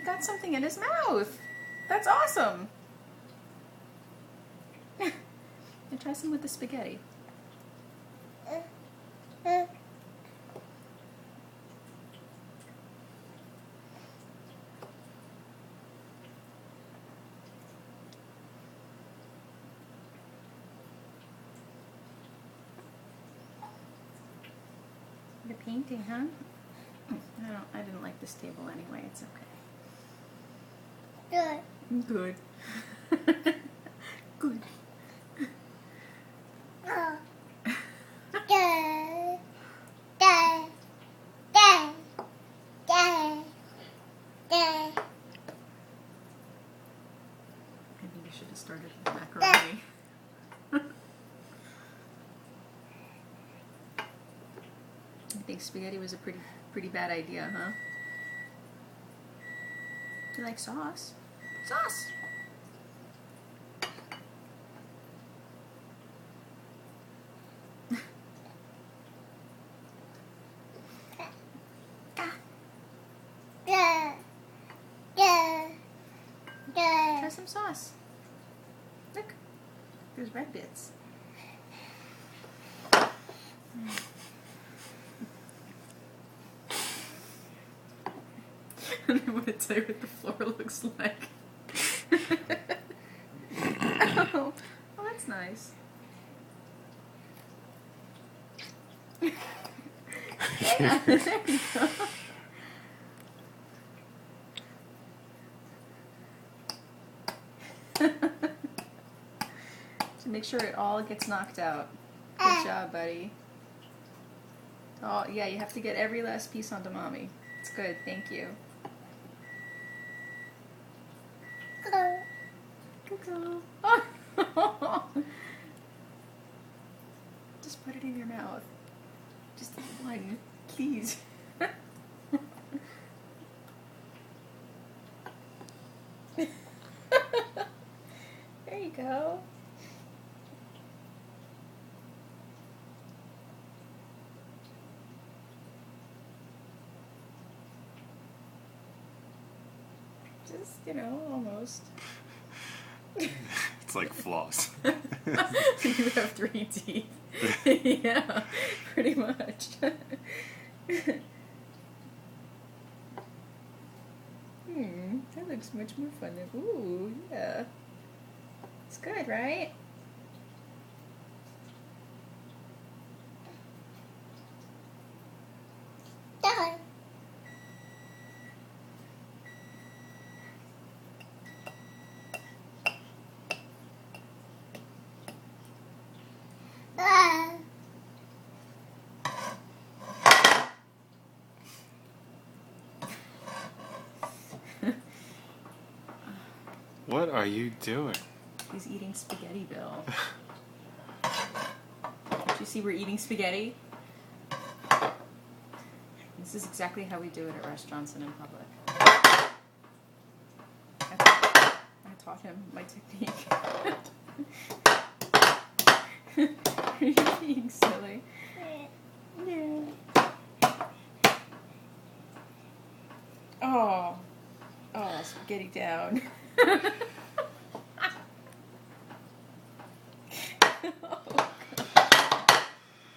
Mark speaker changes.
Speaker 1: got something in his mouth. That's awesome. And try some with the spaghetti. The painting, huh? I didn't like this table anyway. It's okay.
Speaker 2: Good.
Speaker 1: Good. Good.
Speaker 2: Oh. Dad. Dad. Dad. Dad. Dad.
Speaker 1: I think you should have started with macaroni. I think spaghetti was a pretty bad idea, huh? You like sauce? Sauce!
Speaker 2: Dad. Dad. Dad.
Speaker 1: Try some sauce. Look, there's red bits. I don't want to tell you what the floor looks like. Oh, that's nice. Yeah, there you go. So make sure it all gets knocked out. Good job, buddy. Oh, yeah, you have to get every last piece onto Mommy. It's good, thank you. Good girl. Oh. Just put it in your mouth. Just one, please. There you go. Just, almost.
Speaker 3: It's like floss.
Speaker 1: You have 3 teeth. Yeah, pretty much. That looks much more fun than, ooh, yeah. It's good, right?
Speaker 2: Dad.
Speaker 3: What are you doing?
Speaker 1: He's eating spaghetti, Bill. Did you see we're eating spaghetti? This is exactly how we do it at restaurants and in public. I taught him my technique. You're being silly. Yeah. Oh, spaghetti down. Oh.